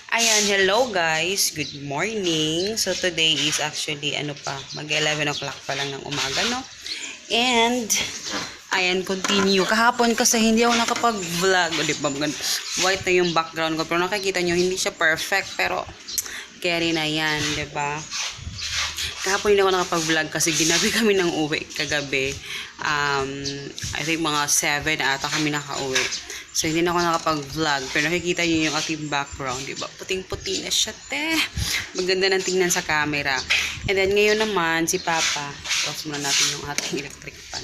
Ayan, hello guys. Good morning. So today is actually mag 11 o'clock pa lang ng umaga, no? And ayan, continue. Kahapon kasi hindi ako nakapag-vlog. O, di ba? White na yung background ko. Pero nakikita nyo, hindi siya perfect. Pero carry na yan, di ba? Kahapon hindi ako nakapag-vlog kasi ginabi kami ng uwi kagabi. I think mga 7 ata kami nakauwi. So, hindi na ako nakapag-vlog. Pero nakikita niyo yung ating background, diba? Puting-puti na siya, te. Maganda ng tingnan sa camera. And then, ngayon naman, si Papa. Tapos muna natin yung ating electric fan.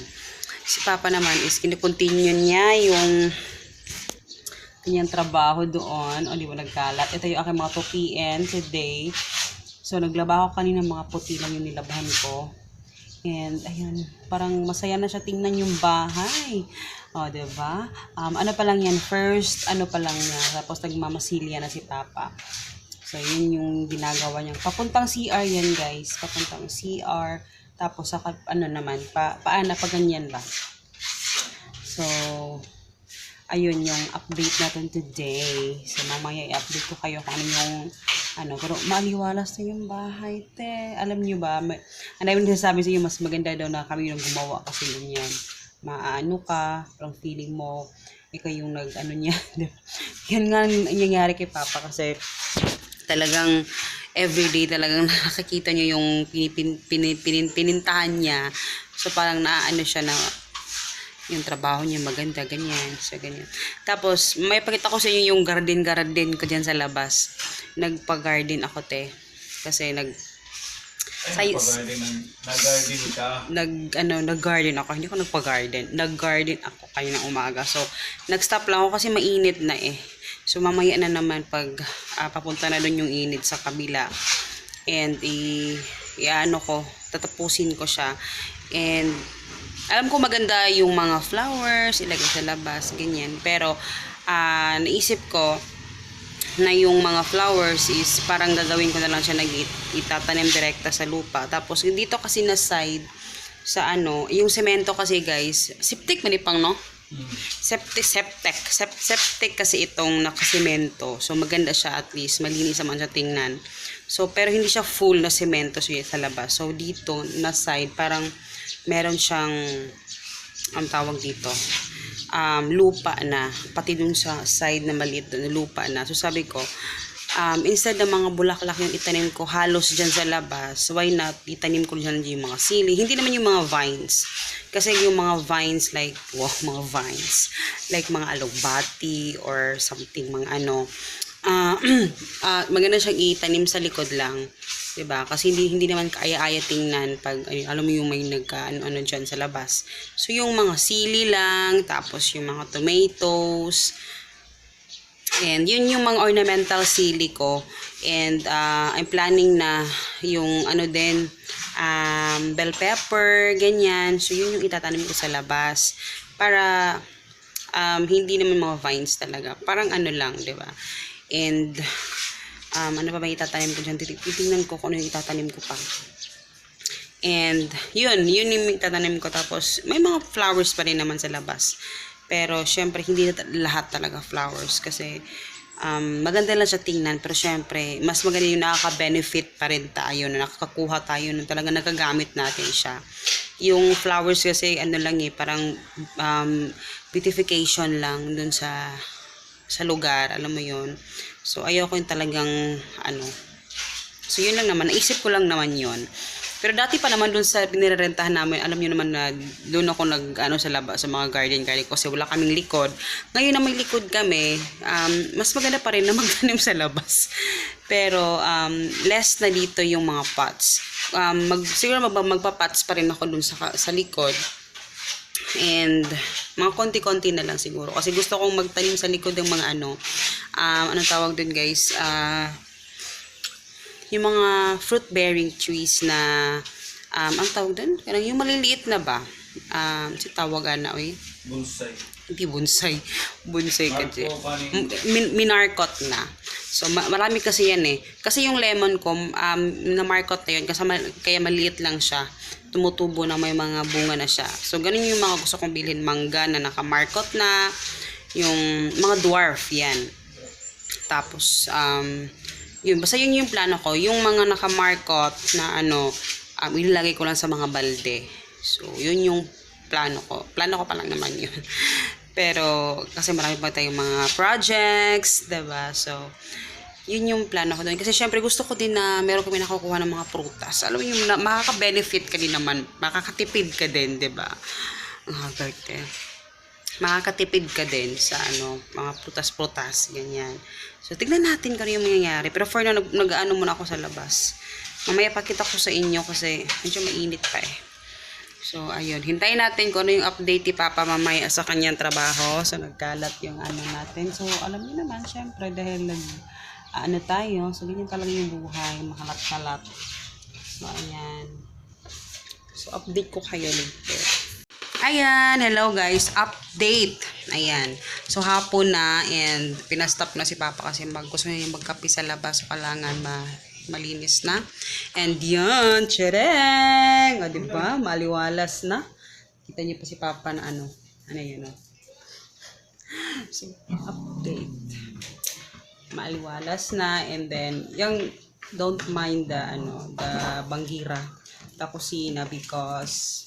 Si Papa naman is kinikontinue niya yung kanyang trabaho doon. O, di ba nagkalat? Ito yung aking mga 2 PM today. So, naglaba ako kanina, mga puti lang yung nilabahan ko. And, ayun, parang masaya na siya tingnan yung bahay. O, diba? Ano pa lang yan? First, ano pa lang niya. Tapos, nagmamasilya na si Papa. So, yun yung ginagawa niya. Papuntang CR yan, guys. Papuntang CR. Tapos, saka, ano naman, paana pa ganyan ba? So, ayun yung update natin today. So, mamaya i-update ko kayo kung ano yung pero maliwalas na yung bahay, te. Alam nyo ba, ang dami nasasabi sa inyo, mas maganda daw na kami yung gumawa kasi yun yan. Maano ka, parang feeling mo, ikaw yung niya. Yan nga nangyayari kay Papa kasi talagang everyday talagang nakakita nyo yung pinintahan niya. So parang siya na yung trabaho niya maganda, ganyan, so ganyan. Tapos, may pakita ko sa inyo yung garden ko dyan sa labas. Nagpa-garden ako, te. Kasi nag-garden ka? Nag-garden ako. Hindi ko nagpa-garden. Nag-garden ako kayo ng umaga. So, nag-stop lang ako kasi mainit na eh. So, mamaya na naman pag papunta na doon yung init sa kabila. And, tatapusin ko siya. And, alam ko maganda yung mga flowers, ilagay sa labas, ganyan. Pero, naisip ko na yung mga flowers is parang gagawin ko na lang siya itatanim direkta sa lupa. Tapos, dito kasi na side, sa yung semento kasi guys, septic manipang, no? Septic kasi itong nakasemento. So, maganda siya at least, malinis naman siya tingnan. So, pero hindi siya full na semento sa labas. So, dito na side, parang meron siyang ang tawag dito lupa na, pati dun sa side na maliit na lupa na. So sabi ko, instead ng mga bulaklak yung itanim ko halos dyan sa labas, why not itanim ko dyan yung mga sili, hindi naman yung mga vines, kasi yung mga vines like mga alugbati or something, mga maganda siyang itanim sa likod lang. Diba? Kasi hindi naman kaaya-aya tingnan pag alam mo yung may nagka-ano dyan sa labas. So yung mga sili lang, tapos yung mga tomatoes, and yun yung mga ornamental sili ko. And I'm planning na yung bell pepper, ganyan. So yun yung itatanim ko sa labas para hindi naman mga vines talaga. Parang lang, diba? And ano pa ba itatanim ko dyan? Titingnan ko kung ano yung itatanim ko pa. And, yun yung itatanim ko. Tapos, may mga flowers pa rin naman sa labas. Pero, syempre, hindi lahat talaga flowers. Kasi, maganda lang siya tingnan. Pero, syempre, mas maganda yung nakaka-benefit pa rin tayo. Na nakakakuha tayo na talaga nagagamit natin siya. Yung flowers kasi, parang beautification lang dun sa lugar. Alam mo yun. So, ayoko yung talagang, So, yun lang naman. Naisip ko lang naman yun. Pero dati pa naman dun sa pinirerentahan namin, alam nyo naman na doon ako sa labas, sa mga garden ko kasi wala kaming likod. Ngayon na may likod kami, mas maganda pa rin na magtanim sa labas. Pero, less na dito yung mga pots. Siguro magpa-pots pa rin ako dun sa likod. And mga konti-konti na lang siguro kasi gusto kong magtanim sa likod ng mga anong tawag dun guys, yung mga fruit bearing trees na ang tawag dun, parang yung maliliit na ba, si tawagan na bonsai. Hindi bonsai kasi minarkot na. So marami kasi yan kasi yung lemon ko na markot na yun kasi kaya maliit lang siya, tumutubo na may mga bunga na siya. So ganun yung mga gusto kong bilhin, mangga na nakamarkot na, yung mga dwarf yan. Tapos, yun, basta yun yung plano ko. Yung mga naka-markot na ilalagay ko lang sa mga balde. So, yun yung plano ko. Plano ko pa lang naman yun. Pero, kasi marami pa tayong mga projects, diba? So, yun yung plano ko doon. Kasi syempre gusto ko din na meron kami nakukuha ng mga prutas. Alam mo yung makaka-benefit ka din naman. Makakatipid ka din, diba? Ang haggard eh. Makakatipid ka din sa mga prutas-prutas, ganyan. So, tignan natin kung ano yung mangyayari. Pero for now, nag-ano muna ako sa labas. Mamaya pakita ko sa inyo kasi medyo mainit pa eh. So, ayun. Hintayin natin kung ano yung update ni Papa mamaya sa kanyang trabaho. So, nagkalat yung natin. So, alam niyo naman, syempre, dahil tayo. So, ganyan talaga yung buhay. Makalat-kalat. So, ayan. So, update ko kayo later. Ayan, hello guys, update. Ayan, so hapon na and pinastop na si Papa kasi gusto niya yung magkape sa labas, so kailangan malinis na. And yan, tchereng! O diba, maliwalas na. Kita niyo pa si Papa na ano yun o. So, update. Maliwalas na and then, yung don't mind the banggira, the kusina because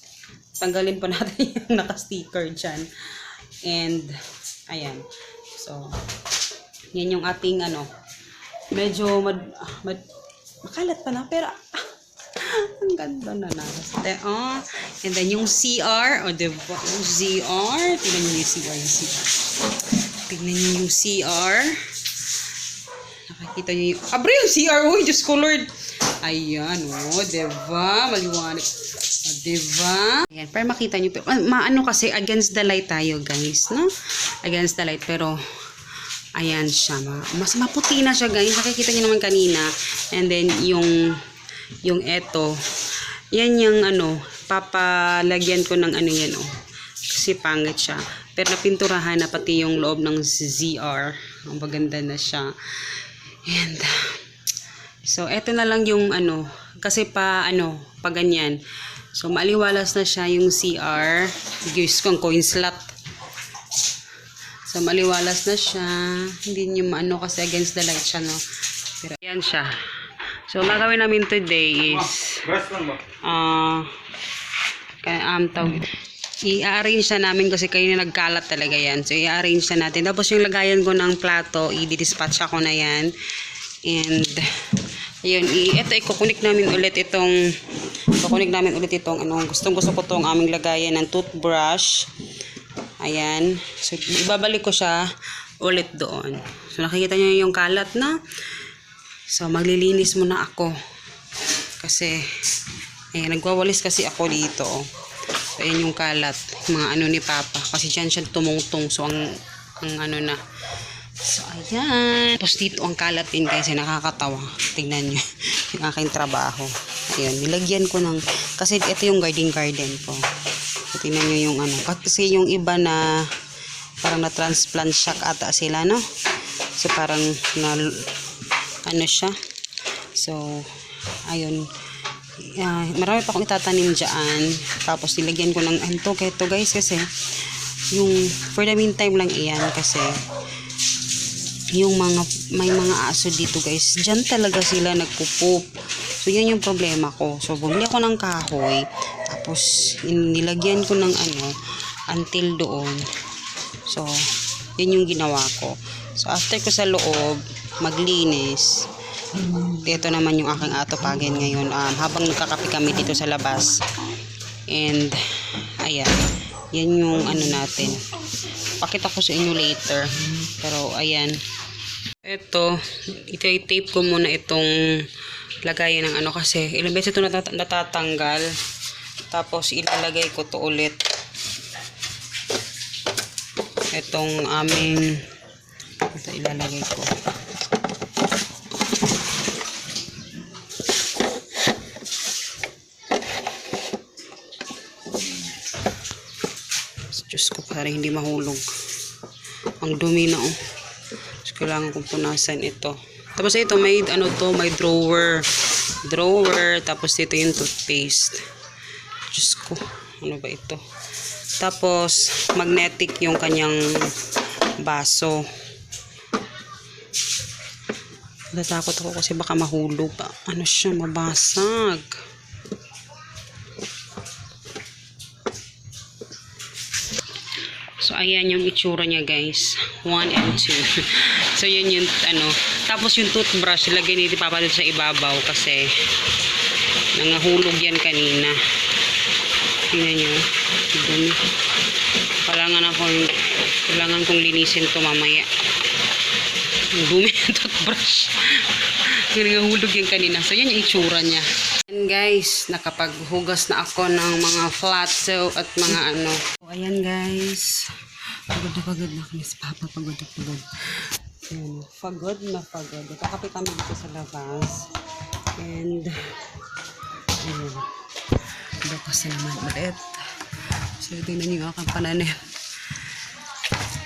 tanggalin pa natin yung naka-sticker dyan. And, ayan. So, yan yung ating medyo makalat pa na, pero ang ganda na natin. And then yung CR, diba? Yung CR. Tingnan nyo yung CR. Tingnan nyo yung CR. Nakikita nyo yung, yung CR. Uy, Diyos ko Lord. Ayan, diba? Maliwanag. Diba? Ayan, para makita nyo. Kasi against the light tayo, guys, no? Against the light, pero ayan siya. Mas maputi na siya, guys. Nakikita nyo naman kanina. And then, yung eto, yan yung papalagyan ko ng yan, kasi pangit siya. Pero napinturahan na pati yung loob ng ZR. Ang maganda na siya. And, so, eto na lang yung kasi pa ganyan. So, maliwalas na siya yung CR. Gives kong coin slot. So, maliwalas na siya. Hindi nyo kasi against the light siya, no? Pero, ayan siya. So, magawin namin today is i-arrange na namin kasi kayo na nagkalat talaga yan. So, i-arrange na natin. Tapos, yung lagayan ko ng plato, i-dispatch ako na yan. And, ayun, ikukunik namin ulit itong gustong-gusto ko tong aming lagayan ng toothbrush. Ayan. So, ibabalik ko siya ulit doon. So, nakikita niyo yung kalat na. So, maglilinis muna ako. Kasi, ayan, nagwawalis kasi ako dito. So, ayan yung kalat. Mga ni Papa. Kasi dyan siya tumungtong. So, ang na. So, ayan. Tapos dito ang kalat din kasi nakakatawa. Tignan nyo yung aking trabaho. Ayun, nilagyan ko ng, kasi ito yung garden ko. So, tignan nyo yung kasi yung iba na, parang na-transplant shock ata sila, no? So, parang, siya. So, ayun. Marami pa akong itatanim dyan. Tapos, nilagyan ko ng, keto guys, kasi, yung, for the meantime lang iyan, kasi, yung may mga aso dito guys, dyan talaga sila nagpupup. So yan yung problema ko. So bumili ako ng kahoy, tapos nilagyan ko ng until doon. So yan yung ginawa ko. So after ko sa loob maglinis, ito naman yung aking atupagin ngayon habang nagkakape kami dito sa labas. And ayan, yan yung natin. Pakita ko sa inyo later. Pero ayan. Ito, itape ko muna itong lagayan ng kasi ilang beses ito natatanggal. Tapos ilalagay ko to ulit. Itong aming ilalagay ko. Diyos ko, parang hindi mahulog. Ang dumi na So, kailangan kong punasan ito. Tapos ito may may drawer. Tapos dito yung toothpaste. Diyos ko, ano ba ito? Tapos magnetic yung kanyang baso. Natatakot ako kasi baka mahulog. Ano siya, mabasag. So, ayan yung itsura niya, guys. 1 and 2. So, yun yung, tapos yung toothbrush, lagay ni Papa dito sa ibabaw kasi nangahulog yan kanina. Tingnan nyo. Dumi. Kailangan kong linisin to mamaya. Ang dumi yung toothbrush. Nangahulog yan kanina. So, yan yung itsura niya. And guys, nakapaghugas na ako ng mga flat soap at mga So, ayan guys. Pagod na kami si Papa. Pagod. Ayan, pagod. Kakape kami dito sa labas. And, ayan. Bukas na naman ulit. So, tingnan niyo aking pananim.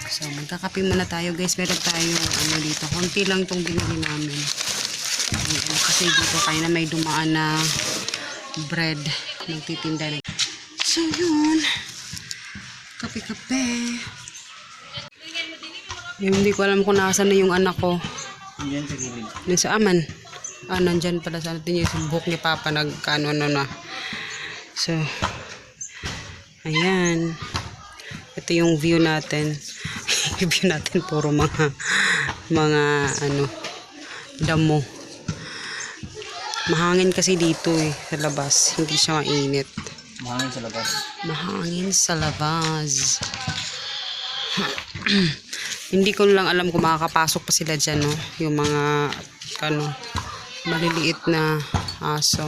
So, magkakape muna tayo guys. Meron tayo dito. Konti lang itong binili namin. Kasi dito kanina may dumaan na bread nagtitinda na. So yun, kape-kape. Hindi ko alam kung nasan na yung anak ko. Yan sa gilid. Yun sa aman. Nandyan pala sa atin yung buhok ni Papa nagkano na. So ayan, ito yung view natin. Yung view natin puro mga damo. Mahangin kasi dito sa labas. Hindi siya mainit. Mahangin sa labas. Mahangin sa labas. Hindi ko lang alam kung makakapasok pa sila dyan, no? Yung mga, maliliit na aso.